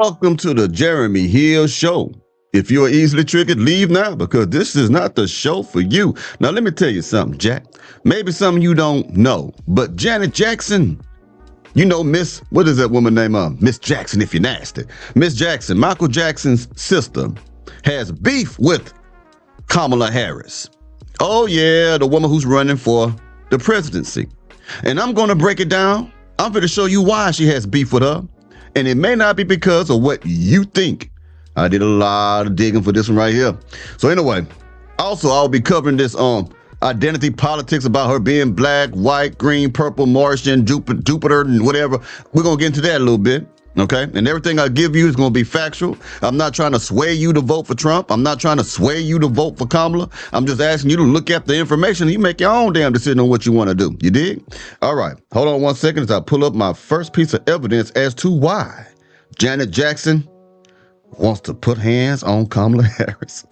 Welcome to the Jeremy Hill Show. If you're easily triggered, leave now because this is not the show for you. Now, let me tell you something, Jack. Maybe something you don't know, but Janet Jackson, you know, what is that woman name? Miss Jackson, if you're nasty. Miss Jackson, Michael Jackson's sister, has beef with Kamala Harris. Oh, yeah, the woman who's running for the presidency. And I'm going to break it down. I'm going to show you why she has beef with her. And it may not be because of what you think. I did a lot of digging for this one right here. So anyway, also I'll be covering this identity politics about her being black, white, green, purple, Martian, Jupiter, and whatever. We're going to get into that a little bit. Okay. And everything I give you is going to be factual. I'm not trying to sway you to vote for Trump. I'm not trying to sway you to vote for Kamala. I'm just asking you to look at the information and you make your own damn decision on what you want to do. You dig? All right. Hold on 1 second as I pull up my first piece of evidence as to why Janet Jackson wants to put hands on Kamala Harris.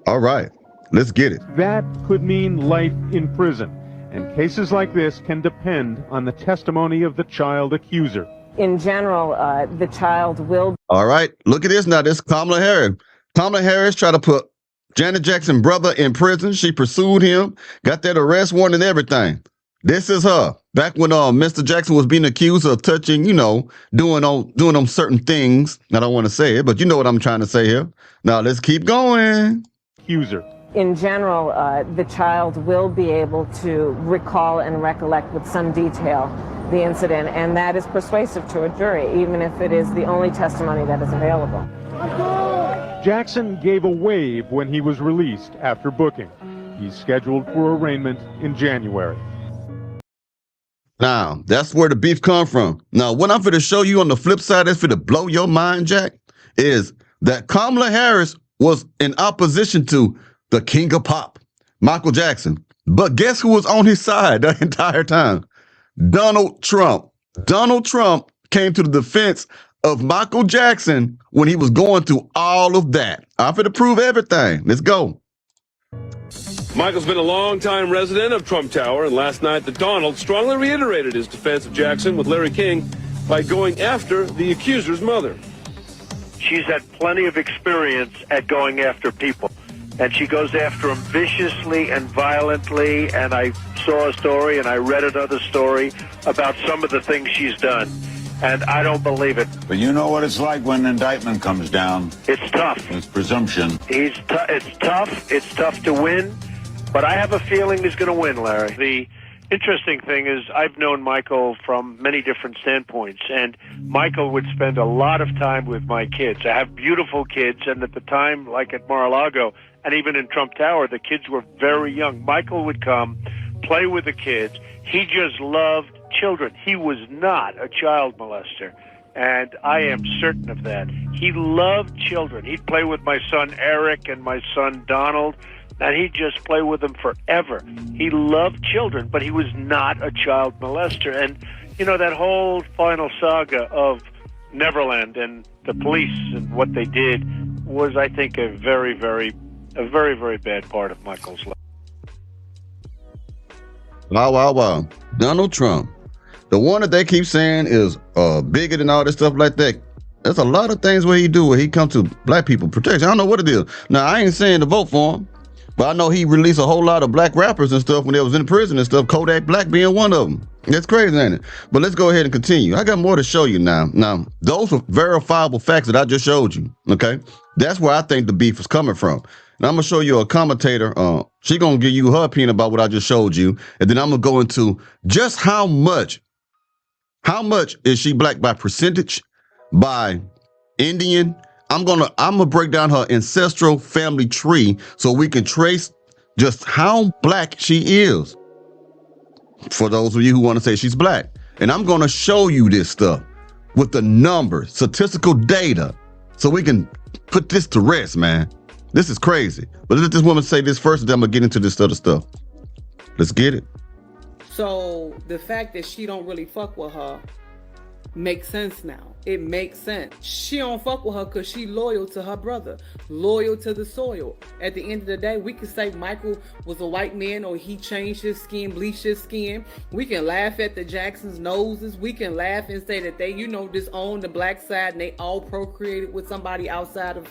All right. Let's get it. That could mean life in prison. And cases like this can depend on the testimony of the child accuser. In general, the child will. All right, look at this now. This is Kamala Harris. Kamala Harris tried to put Janet Jackson's brother in prison. She pursued him, got that arrest warrant and everything. This is her. Back when Mr. Jackson was being accused of touching, you know, doing on certain things. I don't want to say it, but you know what I'm trying to say here. Now let's keep going. Accuser. In general, the child will be able to recall and recollect with some detail the incident, and that is persuasive to a jury, even if it is the only testimony that is available. Jackson gave a wave when he was released after booking. He's scheduled for arraignment in January. Now, that's where the beef come from. Now, what I'm going to show you on the flip side that's going to blow your mind, Jack, is that Kamala Harris was in opposition to the king of pop, Michael Jackson. But guess who was on his side the entire time? Donald Trump. Donald Trump came to the defense of Michael Jackson when he was going through all of that. I'm going to prove everything. Let's go. Michael's been a long-time resident of Trump Tower, and last night the Donald strongly reiterated his defense of Jackson with Larry King by going after the accuser's mother. She's had plenty of experience at going after people, and she goes after them viciously and violently, and I saw a story and I read another story about some of the things she's done, and I don't believe it. But you know what it's like when an indictment comes down. It's tough. It's presumption. It's tough. It's tough to win, but I have a feeling he's going to win, Larry. The interesting thing is I've known Michael from many different standpoints, and Michael would spend a lot of time with my kids. I have beautiful kids, and at the time, like at Mar-a-Lago, and even in Trump Tower, the kids were very young. Michael would come, play with the kids. He just loved children. He was not a child molester, and I am certain of that. He loved children. He'd play with my son Eric and my son Donald, and he'd just play with them forever. He loved children, but he was not a child molester. And, you know, that whole final saga of Neverland and the police and what they did was, I think, a very, very bad part of Michael's life. Wow. Donald Trump, the one that they keep saying is bigot and all this stuff like that. There's a lot of things where he comes to black people protection. I don't know what it is. Now, I ain't saying to vote for him, but I know he released a whole lot of black rappers and stuff when they was in prison and stuff, Kodak Black being one of them. That's crazy, ain't it? But let's go ahead and continue. I got more to show you now. Now, those are verifiable facts that I just showed you, okay? That's where I think the beef is coming from. And I'm going to show you a commentator. She's going to give you her opinion about what I just showed you. And then I'm going to go into just how much is she black by percentage, by Indian. I'm gonna break down her ancestral family tree so we can trace just how black she is. For those of you who want to say she's black. And I'm going to show you this stuff with the numbers, statistical data, so we can put this to rest, man. This is crazy. But let this woman say this first, and then I'm going to get into this other stuff. Let's get it. So the fact that she don't really fuck with her Makes sense now. It makes sense. She don't fuck with her because she loyal to her brother, loyal to the soil. At the end of the day, we can say Michael was a white man or he changed his skin, bleached his skin. We can laugh at the Jacksons' noses. We can laugh and say that they, disowned the black side and they all procreated with somebody outside of,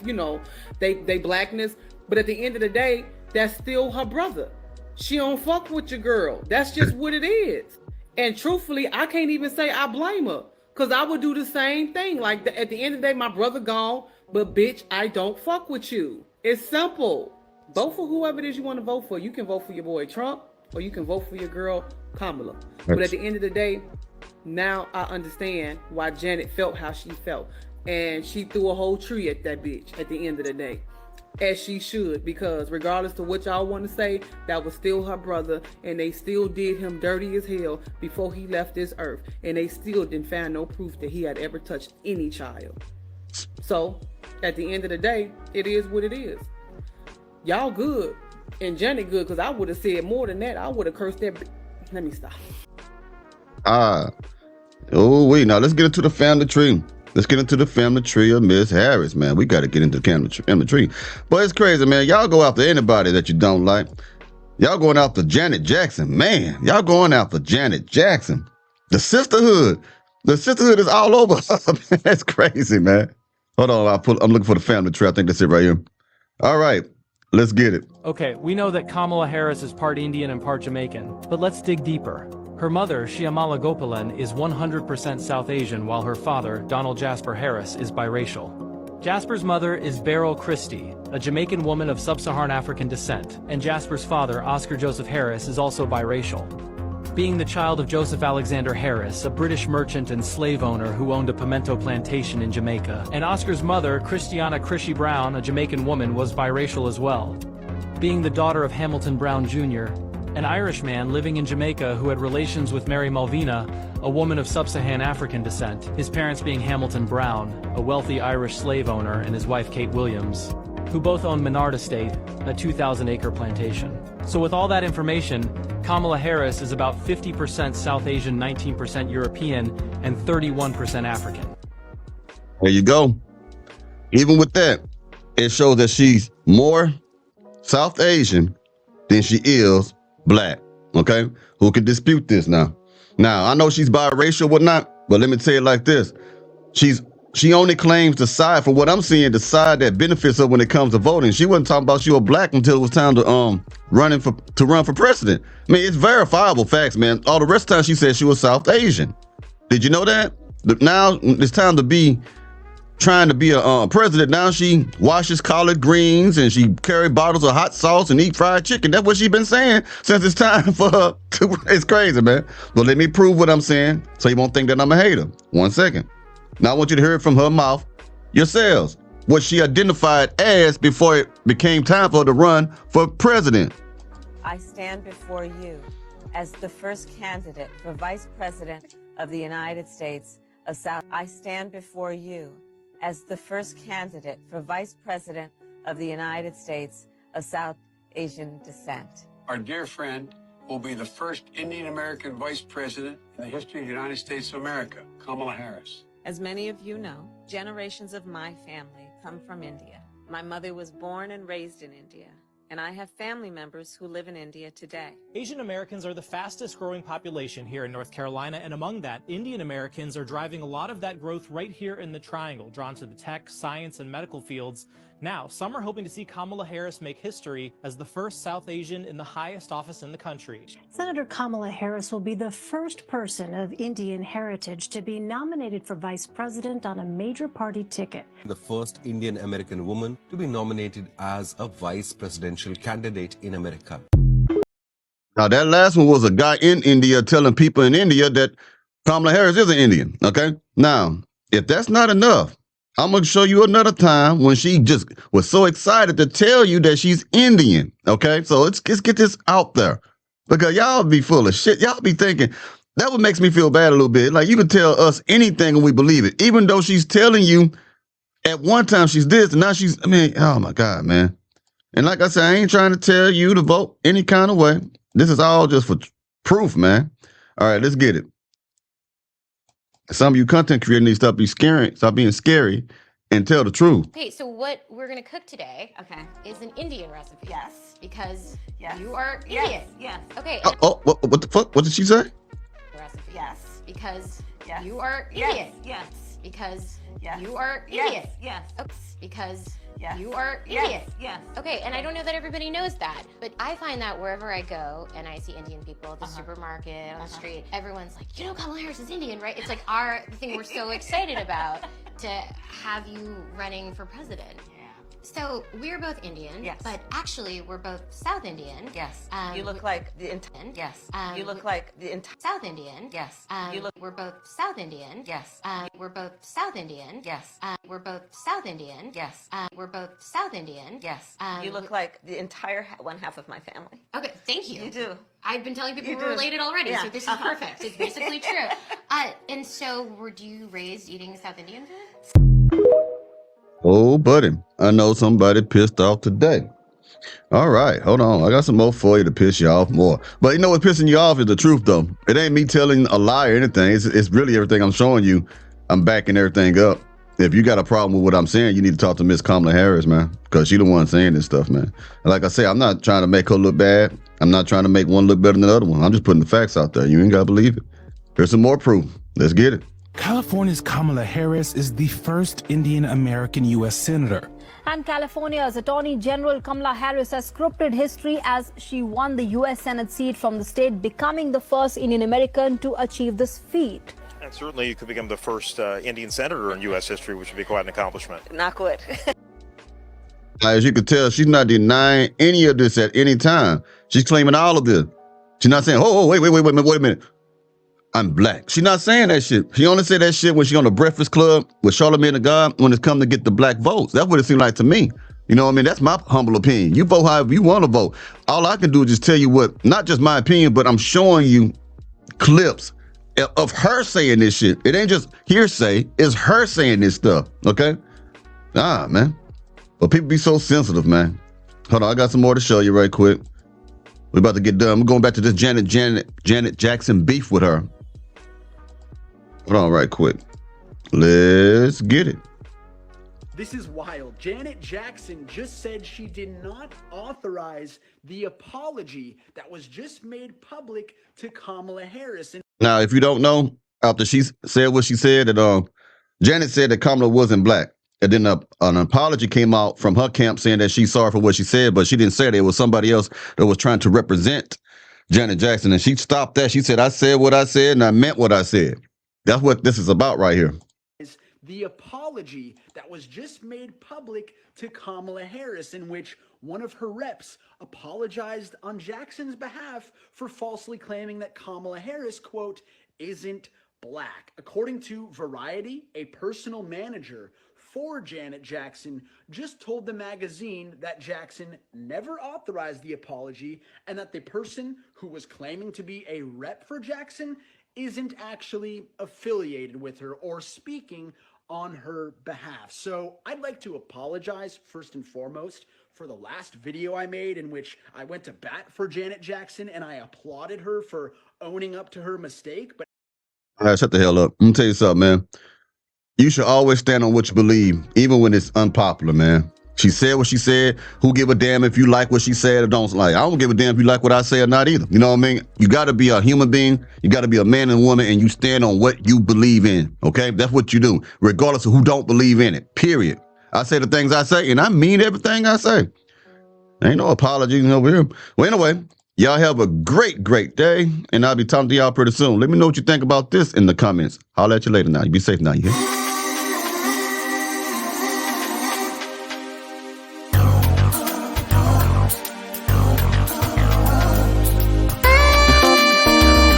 they blackness. But at the end of the day, that's still her brother. She don't fuck with your girl. That's just what it is. And truthfully, I can't even say I blame her. Because I would do the same thing. Like, at the end of the day, my brother gone, but bitch, I don't fuck with you. It's simple. Vote for whoever it is you want to vote for. You can vote for your boy Trump, or you can vote for your girl Kamala. But at the end of the day, now I understand why Janet felt how she felt. And she threw a whole tree at that bitch at the end of the day. As she should, because regardless of what y'all want to say, that was still her brother, and they still did him dirty as hell before he left this earth, and they still didn't find no proof that he had ever touched any child. So, at the end of the day, it is what it is. Y'all good, and good, because I would have said more than that. I would have cursed that. Let me stop. Now let's get into the family tree. Let's get into the family tree of Miss Harris, man. We got to get into the family tree. But it's crazy, man. Y'all go after anybody that you don't like. Y'all going after Janet Jackson. Man, y'all going after Janet Jackson. The sisterhood. The sisterhood is all over. That's crazy, man. Hold on. I'm looking for the family tree. I think that's it right here. All right. Let's get it. Okay, we know that Kamala Harris is part Indian and part Jamaican, but let's dig deeper. Her mother, Shyamala Gopalan, is 100% South Asian, while her father, Donald Jasper Harris, is biracial. Jasper's mother is Beryl Christie, a Jamaican woman of sub-Saharan African descent, and Jasper's father, Oscar Joseph Harris, is also biracial. Being the child of Joseph Alexander Harris, a British merchant and slave owner who owned a pimento plantation in Jamaica, and Oscar's mother, Christiana Chrissy Brown, a Jamaican woman, was biracial as well. Being the daughter of Hamilton Brown Jr., an Irishman living in Jamaica who had relations with Mary Malvina, a woman of sub-Saharan African descent, his parents being Hamilton Brown, a wealthy Irish slave owner, and his wife Kate Williams, who both owned Menard Estate, a 2,000-acre plantation. So with all that information, Kamala Harris is about 50% South Asian, 19% European, and 31% African. There you go. Even with that, it shows that she's more South Asian than she is black. Okay? Who can dispute this now? Now, I know she's biracial, whatnot, but let me tell you like this. She only claims the side, for what I'm seeing, the side that benefits her when it comes to voting. She wasn't talking about she was black until it was time to run for president. I mean, it's verifiable facts, man. All the rest of the time she said she was South Asian. Did you know that? Now it's time to be trying to be a president. Now she washes collard greens and she carry bottles of hot sauce and eat fried chicken. That's what she's been saying since it's time for her to. It's crazy, man. But let me prove what I'm saying so you won't think that I'm a hater. 1 second. Now I want you to hear it from her mouth yourselves. What she identified as before it became time for her to run for president. I stand before you as the first candidate for Vice President of the United States of South. I stand before you as the first candidate for Vice President of the United States of South Asian descent. Our dear friend will be the first Indian American Vice President in the history of the United States of America, Kamala Harris. As many of you know, generations of my family come from India. My mother was born and raised in India, and I have family members who live in India today. Asian Americans are the fastest growing population here in North Carolina, and among that, Indian Americans are driving a lot of that growth right here in the Triangle, drawn to the tech, science, and medical fields. Now, some are hoping to see Kamala Harris make history as the first South Asian in the highest office in the country. Senator Kamala Harris will be the first person of Indian heritage to be nominated for vice president on a major party ticket. The first Indian American woman to be nominated as a vice presidential candidate in America. Now, that last one was a guy in India telling people in India that Kamala Harris is an Indian, okay? Now, if that's not enough, I'm going to show you another time when she just was so excited to tell you that she's Indian, okay? So let's get this out there because y'all be full of shit. Y'all be thinking, that what makes me feel bad a little bit. Like, you can tell us anything and we believe it, even though she's telling you at one time she's this and now she's, I mean, oh my God, man. And like I said, I ain't trying to tell you to vote any kind of way. This is all just for proof, man. All right, let's get it. Some of you content creators need to stop being scary, and tell the truth. Okay, so what we're gonna cook today, is an Indian recipe. Yes. Because Yes. you are Yes. Indian. Yes. Okay. What the fuck? What did she say? Recipe. Yes. Because Yes. you are Yes. Indian. Yes. Because Yes. you are Yes. Indian. Yes. Because Yes. you are Yes. Indian. Yes. Okay, and I don't know that everybody knows that, but I find that wherever I go and I see Indian people at the supermarket, on the street, everyone's like, you know Kamala Harris is Indian, right? It's like the thing we're so excited about to have you running for president. So we're both Indian, Yes. but actually we're both South Indian. Yes. You look like the entire. Yes. You look like the entire. South Indian. Yes. We're both South Indian. Yes. We're both South Indian. Yes. We're both South Indian. Yes. We're both South Indian. Yes. You look like the entire one half of my family. Okay, thank you. You do. I've been telling people You we're do. related already, Yeah. so this is perfect. It's basically true. And so, were you raised eating South Indian food? Oh, buddy, I know somebody pissed off today. All right, hold on. I got some more for you to piss you off more. But you know what's pissing you off is the truth, though. It ain't me telling a lie or anything. It's really everything I'm showing you. I'm backing everything up. If you got a problem with what I'm saying, you need to talk to Miss Kamala Harris, man, because she the one saying this stuff, man. And like I say, I'm not trying to make her look bad. I'm not trying to make one look better than the other one. I'm just putting the facts out there. You ain't got to believe it. Here's some more proof. Let's get it. California's Kamala Harris is the first Indian American U.S. Senator. And California's Attorney General Kamala Harris has scripted history as she won the U.S. Senate seat from the state, becoming the first Indian American to achieve this feat. And certainly you could become the first Indian senator in U.S. history, which would be quite an accomplishment. Not good. As you can tell, she's not denying any of this at any time. She's claiming all of this. She's not saying, oh, wait a minute. I'm black. She's not saying that shit. She only said that shit when she on the Breakfast Club with Charlamagne the God when it's come to get the black votes. That's what it seemed like to me. You know what I mean? That's my humble opinion. You vote however you want to vote. All I can do is just tell you what, not just my opinion, but I'm showing you clips of her saying this shit. It ain't just hearsay. It's her saying this stuff, okay? Man. But people be so sensitive, man. Hold on, I got some more to show you right quick. We're about to get done. We're going back to this Janet Jackson beef with her. Hold on right quick. Let's get it. This is wild. Janet Jackson just said she did not authorize the apology that was just made public to Kamala Harris. Now, if you don't know, after she said what she said, that Janet said that Kamala wasn't black. And then an apology came out from her camp saying that she's sorry for what she said, but she didn't say that. It was somebody else that was trying to represent Janet Jackson. And she stopped that. She said, I said what I said and I meant what I said. That's what this is about right here. The apology that was just made public to Kamala Harris, in which one of her reps apologized on Jackson's behalf for falsely claiming that Kamala Harris, quote, isn't black. According to Variety, a personal manager for Janet Jackson just told the magazine that Jackson never authorized the apology and that the person who was claiming to be a rep for Jackson isn't actually affiliated with her or speaking on her behalf. So I'd like to apologize first and foremost for the last video I made in which I went to bat for Janet Jackson and I applauded her for owning up to her mistake. But all right, shut the hell up. I'm gonna tell you something, man. You should always stand on what you believe, even when it's unpopular, man. She said what she said. Who give a damn if you like what she said or don't like? I don't give a damn if you like what I say or not either. You know what I mean? You got to be a human being. You got to be a man and woman, and you stand on what you believe in, okay? That's what you do, regardless of who don't believe in it, period. I say the things I say, and I mean everything I say. Ain't no apologies over here. Well, anyway, y'all have a great, great day, and I'll be talking to y'all pretty soon. Let me know what you think about this in the comments. Holler at you later now. You be safe now, you hear?